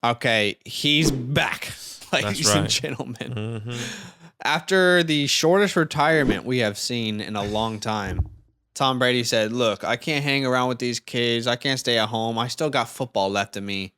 Okay, he's back, ladies and gentlemen. Mm-hmm. After the shortest retirement we have seen in a long time, Tom Brady said, "Look, I can't hang around with these kids. I can't stay at home. I still got football left in me."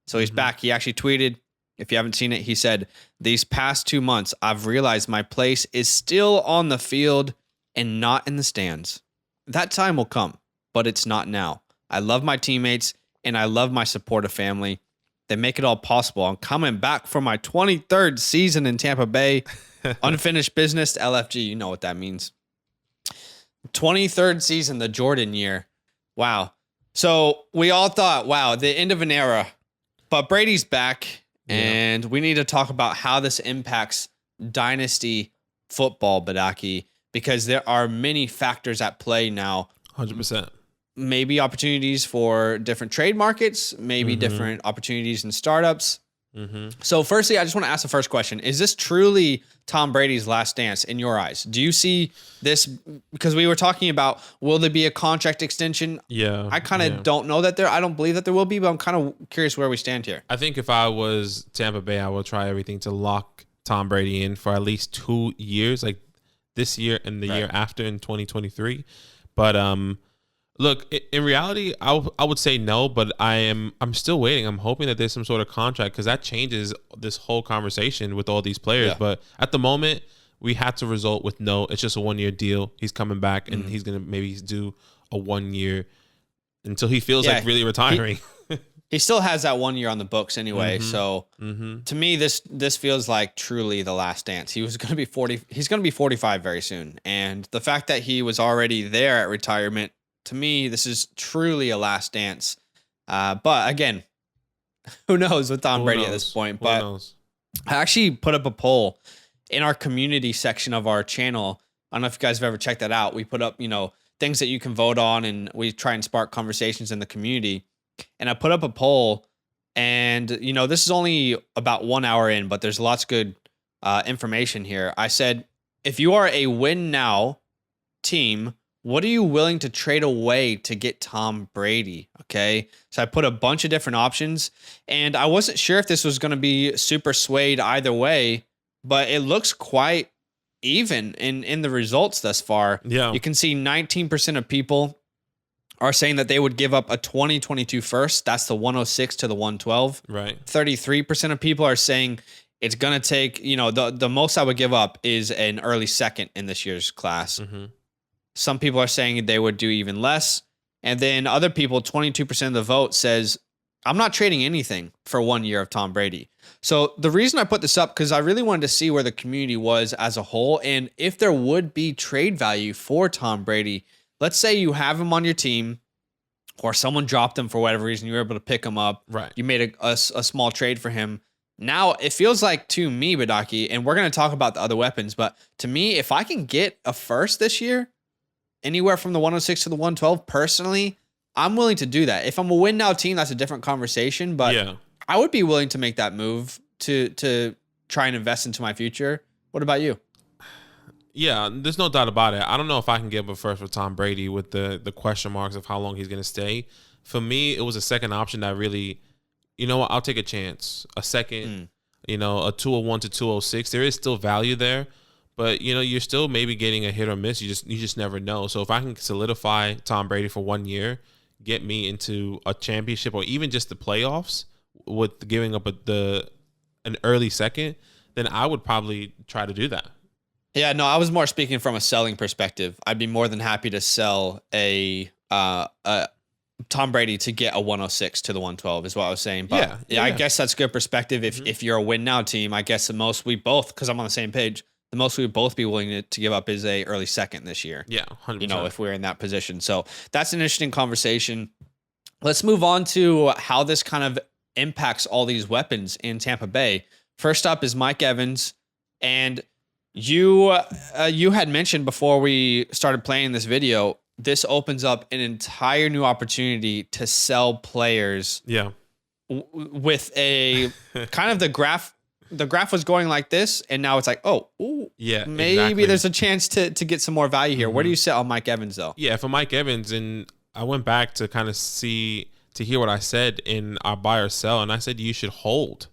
So he's back. He actually tweeted, if you haven't seen it, he said, "These past 2 months, I've realized my place is still on the field and not in the stands. That time will come, but it's not now. I love my teammates and I love my supportive family. They make it all possible. I'm coming back for my 23rd season in Tampa Bay. Unfinished business, LFG. You know what that means. 23rd season, the Jordan year. Wow. So we all thought, wow, the end of an era. But Brady's back, and we need to talk about how this impacts dynasty football, Badake, because there are many factors at play now. 100%. Maybe opportunities for different trade markets, maybe different opportunities in startups. So firstly, I just want to ask the first question. Is this truly Tom Brady's last dance in your eyes? Do you see this? Because we were talking about, will there be a contract extension? Yeah. I kind of don't know that I don't believe that there will be, but I'm kind of curious where we stand here. I think if I was Tampa Bay, I would try everything to lock Tom Brady in for at least 2 years, like this year and the year after in 2023. But look, in reality, I would say no, but I'm still waiting. I'm hoping that there's some sort of contract, because that changes this whole conversation with all these players. Yeah. But at the moment, we had to result with no. It's just a 1-year deal. He's coming back, and he's gonna maybe do a 1 year until he feels like really retiring. He still has that 1 year on the books anyway. So to me, this feels like truly the last dance. He was going to be 40. He's going to be 45 very soon, and the fact that he was already there at retirement, to me, this is truly a last dance. But again, who knows with Tom Brady at this point? But I actually put up a poll in our community section of our channel. I don't know if you guys have ever checked that out. We put up, things that you can vote on, and we try and spark conversations in the community. And I put up a poll, and this is only about 1 hour in, but there's lots of good information here. I said, if you are a win now team, what are you willing to trade away to get Tom Brady? Okay. So I put a bunch of different options, and I wasn't sure if this was going to be super swayed either way, but it looks quite even in the results thus far. Yeah. You can see 19% of people are saying that they would give up a 2022 first. That's the 106 to the 112. Right. 33% of people are saying it's going to take, the most I would give up is an early second in this year's class. Some people are saying they would do even less. And then other people, 22% of the vote says, I'm not trading anything for 1 year of Tom Brady. So the reason I put this up, because I really wanted to see where the community was as a whole, and if there would be trade value for Tom Brady. Let's say you have him on your team, or someone dropped him for whatever reason. You were able to pick him up. Right. You made a small trade for him. Now, it feels like, to me, Badake, and we're going to talk about the other weapons, but to me, if I can get a first this year, anywhere from the 106 to the 112, personally, I'm willing to do that. If I'm a win now team, that's a different conversation, but I would be willing to make that move to try and invest into my future. What about you? Yeah, there's no doubt about it. I don't know if I can give a first for Tom Brady with the question marks of how long he's going to stay. For me, it was a second option that really, what, I'll take a chance. A second, a 201 to 206. There is still value there. But, you're still maybe getting a hit or miss. You just never know. So if I can solidify Tom Brady for 1 year, get me into a championship or even just the playoffs with giving up an early second, then I would probably try to do that. Yeah, no, I was more speaking from a selling perspective. I'd be more than happy to sell a Tom Brady to get a 106 to the 112 is what I was saying. But yeah, I guess that's good perspective. If you're a win now team, I guess the most we both, because I'm on the same page, the most we would both be willing to give up is a early second this year. Yeah, 100%. If we're in that position. So that's an interesting conversation. Let's move on to how this kind of impacts all these weapons in Tampa Bay. First up is Mike Evans. And you had mentioned before we started playing this video, this opens up an entire new opportunity to sell players. Yeah. With a kind of the graph was going like this, and now it's like, maybe exactly. There's a chance to get some more value here. Where do you sit on Mike Evans, though? Yeah, for Mike Evans, and I went back to kind of see to hear what I said in our buy or sell, and I said you should hold.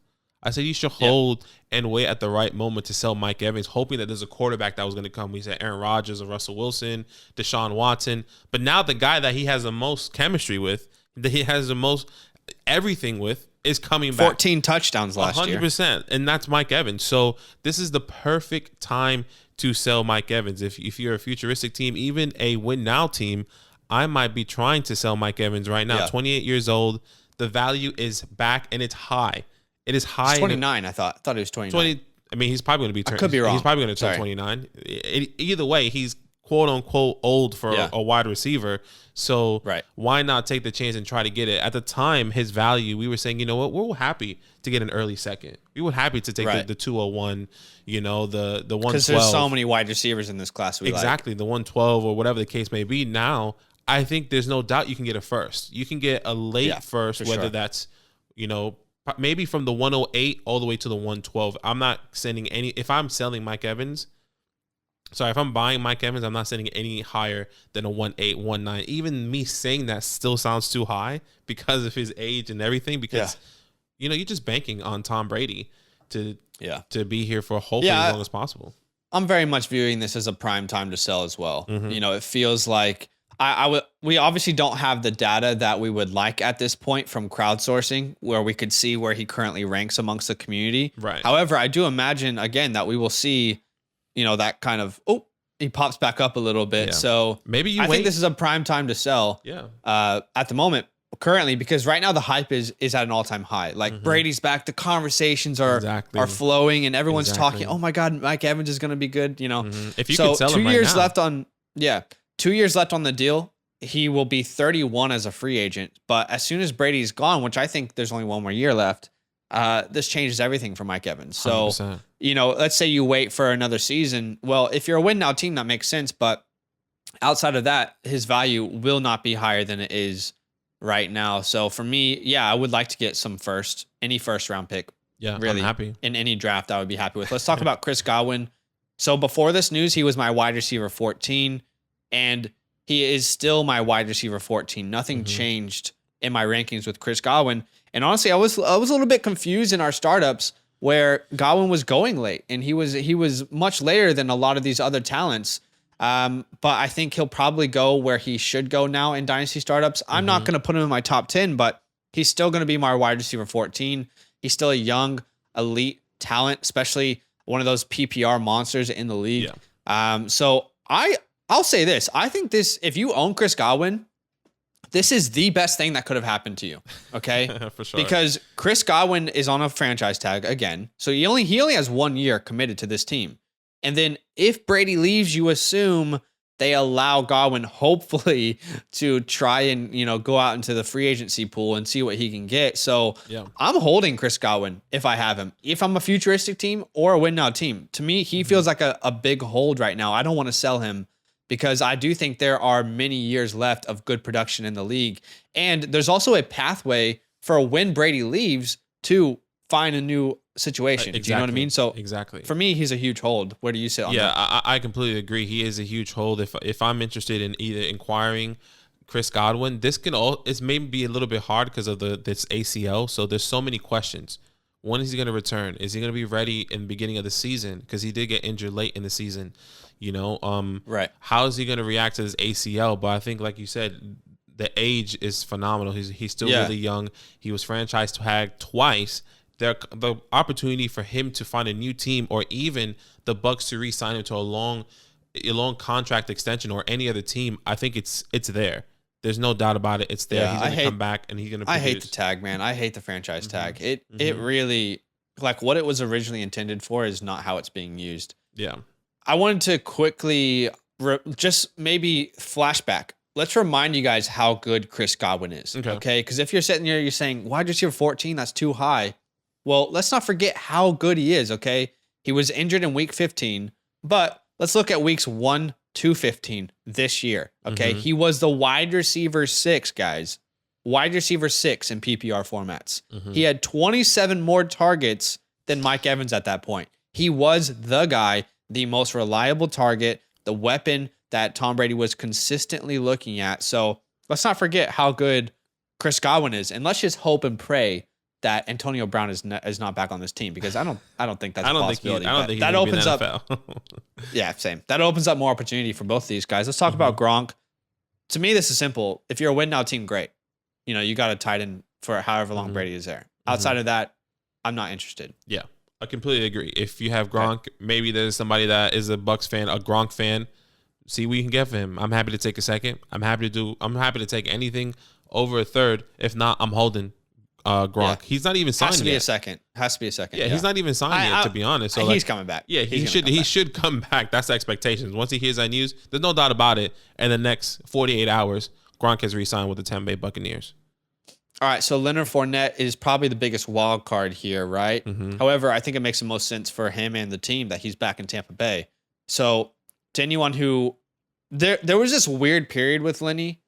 I said you should hold and wait at the right moment to sell Mike Evans, hoping that there's a quarterback that was going to come. We said Aaron Rodgers or Russell Wilson, Deshaun Watson. But now the guy that he has the most chemistry with, that he has the most everything with, is coming back. 14 touchdowns last year. 100%. And that's Mike Evans. So this is the perfect time to sell Mike Evans. If you're a futuristic team, even a win now team, I might be trying to sell Mike Evans right now. 28 years old. The value is back and it's high. It is high. He's 29, I thought it was 29. I mean, he's probably going to be. I could be wrong. He's probably going to turn 29. Either way, he's quote unquote old for a wide receiver. So why not take the chance and try to get it? At the time, his value, we were saying, you know what, we're happy to get an early second. We were happy to take the 201. You know, the 112. Because there's so many wide receivers in this class. The 112 or whatever the case may be. Now, I think there's no doubt you can get a first. You can get a late first, whether that's, you know, maybe from the 108 all the way to the 112. I'm not sending any. If I'm selling Mike Evans, if I'm buying Mike Evans, I'm not sending any higher than a 1.8, 1.9. Even me saying that still sounds too high because of his age and everything. Because you know, you're just banking on Tom Brady to be here for hopefully as long as possible. I'm very much viewing this as a prime time to sell as well. You know, it feels like we obviously don't have the data that we would like at this point from crowdsourcing, where we could see where he currently ranks amongst the community. Right. However, I do imagine again that we will see, you know, that kind of he pops back up a little bit. Yeah. So maybe I think this is a prime time to sell. Yeah. At the moment, currently, because right now the hype is at an all-time high. Like Brady's back, the conversations are flowing, and everyone's talking. Oh my God, Mike Evans is going to be good. You know, if you could sell him 2 years left on 2 years left on the deal. He will be 31 as a free agent, but as soon as Brady's gone, which I think there's only one more year left, this changes everything for Mike Evans. So, 100%. You know, let's say you wait for another season. Well, if you're a win now team, that makes sense. But outside of that, his value will not be higher than it is right now. So for me, I would like to get any first round pick. Yeah, really, I'm happy. In any draft, I would be happy with. Let's talk about Chris Godwin. So before this news, he was my wide receiver 14, and he is still my wide receiver 14. Nothing changed in my rankings with Chris Godwin. And honestly, I was a little bit confused in our startups where Godwin was going late, and he was much later than a lot of these other talents. But I think he'll probably go where he should go now in dynasty startups. I'm not going to put him in my top 10, but he's still going to be my wide receiver 14. He's still a young, elite talent, especially one of those PPR monsters in the league. Yeah. So I'll say this. I think if you own Chris Godwin, this is the best thing that could have happened to you. Okay. For sure. Because Chris Godwin is on a franchise tag again. So he only has 1 year committed to this team. And then if Brady leaves, you assume they allow Godwin hopefully to try and, you know, go out into the free agency pool and see what he can get. So I'm holding Chris Godwin if I have him. If I'm a futuristic team or a win now team, to me, he feels like a big hold right now. I don't want to sell him, because I do think there are many years left of good production in the league. And there's also a pathway for when Brady leaves to find a new situation. Do you know what I mean? So for me, he's a huge hold. Where do you sit on that? I completely agree. He is a huge hold. If I'm interested in either inquiring Chris Godwin, it's maybe be a little bit hard because of this ACL. So there's so many questions. When is he going to return? Is he going to be ready in the beginning of the season? Because he did get injured late in the season. You know, how is he going to react to this ACL? But I think, like you said, the age is phenomenal. He's still really young. He was franchise tagged twice. The opportunity for him to find a new team, or even the Bucs to re-sign him to a long contract extension, or any other team, I think it's there. There's no doubt about it. It's there. He's going to come back, and he's going to produce. I hate the tag, man. I hate the franchise tag. It really, like, what it was originally intended for is not how it's being used. Yeah. I wanted to quickly just maybe flashback. Let's remind you guys how good Chris Godwin is. Okay? Because if you're sitting there, you're saying, wide receiver 14, that's too high. Well, let's not forget how good he is, okay? He was injured in week 15, but let's look at weeks 1 to 15 this year, okay? He was the wide receiver 6, guys. Wide receiver 6 in PPR formats. He had 27 more targets than Mike Evans at that point. He was the guy, the most reliable target, the weapon that Tom Brady was consistently looking at. So let's not forget how good Chris Godwin is, and let's just hope and pray that Antonio Brown is not back on this team, because I don't think that's a possibility. I don't think that opens up. NFL. Yeah, same. That opens up more opportunity for both of these guys. Let's talk about Gronk. To me, this is simple. If you're a win now team, great. You got a tight end for however long Brady is there. Outside of that, I'm not interested. Yeah, I completely agree. If you have Gronk, maybe there's somebody that is a Bucs fan, a Gronk fan. See what you can get for him. I'm happy to take a second. I'm happy to take anything over a third. If not, I'm holding Gronk. Yeah. He's not even signed yet. Has to be a second. Yeah, he's not even signed yet, to be honest. So he's coming back. Yeah, he should come back. That's the expectations. Once he hears that news, there's no doubt about it. And the next 48 hours, Gronk has re-signed with the Tampa Bay Buccaneers. All right, so Leonard Fournette is probably the biggest wild card here, right? However, I think it makes the most sense for him and the team that he's back in Tampa Bay. So to anyone who there was this weird period with Lenny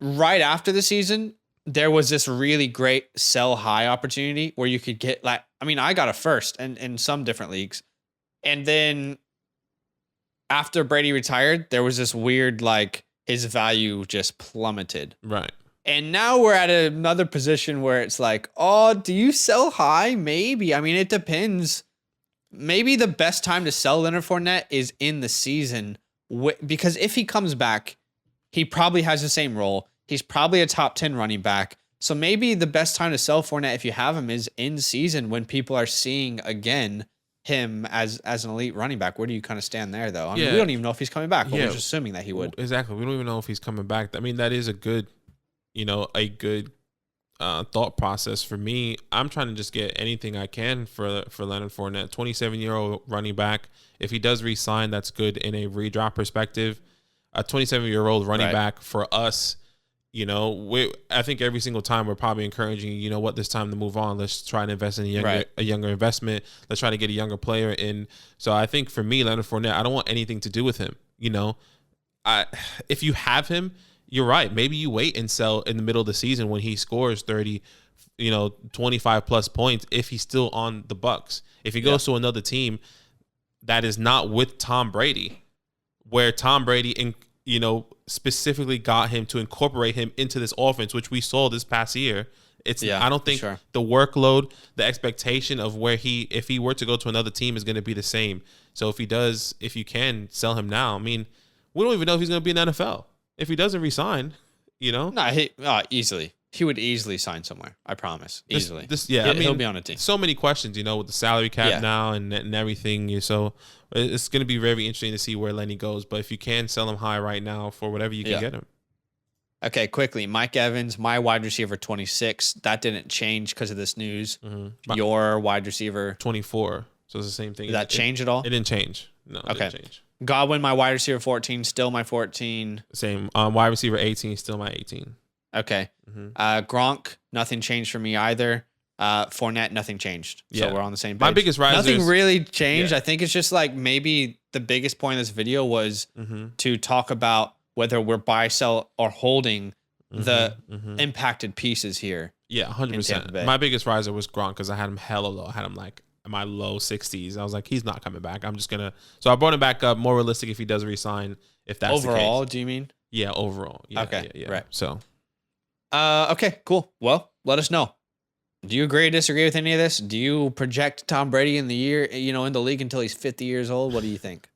right after the season. There was this really great sell high opportunity where you could get I got a first in some different leagues. And then after Brady retired, there was this weird, his value just plummeted. Right. And now we're at another position where it's like, oh, do you sell high? Maybe. It depends. Maybe the best time to sell Leonard Fournette is in the season, because if he comes back, he probably has the same role. He's probably a top 10 running back. So maybe the best time to sell Fournette, if you have him, is in season when people are seeing again him as an elite running back. Where do you kind of stand there, though? We don't even know if he's coming back, but we're just assuming that he would. Exactly. We don't even know if he's coming back. That is a good, thought process for me. I'm trying to just get anything I can for Leonard Fournette, 27-year-old running back. If he does re-sign, that's good in a redraft perspective. A 27-year-old running back for us. I think every single time we're probably encouraging, this time to move on. Let's try and invest in a younger investment. Let's try to get a younger player in. So I think for me, Leonard Fournette, I don't want anything to do with him. If you have him, you're right. Maybe you wait and sell in the middle of the season when he scores 30, 25 plus points. If he's still on the Bucs, if he goes to another team that is not with Tom Brady, where Tom Brady specifically got him to incorporate him into this offense, which we saw this past year. I don't think the workload, the expectation of if he were to go to another team is going to be the same. So if you can sell him now, we don't even know if he's going to be in the NFL. If he doesn't resign, No, easily. He would easily sign somewhere. I promise. Easily. He'll be on a team. So many questions, with the salary cap now and everything. So it's going to be very interesting to see where Lenny goes. But if you can sell him high right now for whatever you can get him. Okay, quickly. Mike Evans, my wide receiver 26. That didn't change because of this news. Your wide receiver 24. So it's the same thing. Did that change at all? It didn't change. No, it didn't change. Godwin, my wide receiver 14, still my 14. Same. Wide receiver 18, still my 18. Okay. Gronk, nothing changed for me either. Fournette, nothing changed. So we're on the same page. My biggest riser. Nothing really changed. I think it's just maybe the biggest point of this video was to talk about whether we're buy, sell, or holding the impacted pieces here. Yeah, 100%. My biggest riser was Gronk because I had him hella low. I had him in my low 60s. I was like, he's not coming back. I'm just going to. So I brought him back up, more realistic if he does resign, if that's overall, the case. Do you mean? Yeah, overall. Yeah, okay, yeah. Right. So. Okay, cool. Well, let us know. Do you agree or disagree with any of this? Do you project Tom Brady in the league until he's 50 years old? What do you think?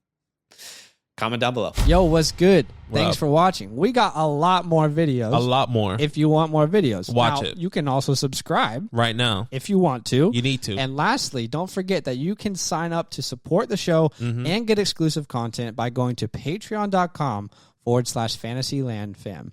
Comment down below. Yo, what's good? Thanks for watching. We got a lot more videos. A lot more. If you want more videos. Watch it. You can also subscribe. Right now. If you want to. You need to. And lastly, don't forget that you can sign up to support the show and get exclusive content by going to patreon.com/fantasylandfam.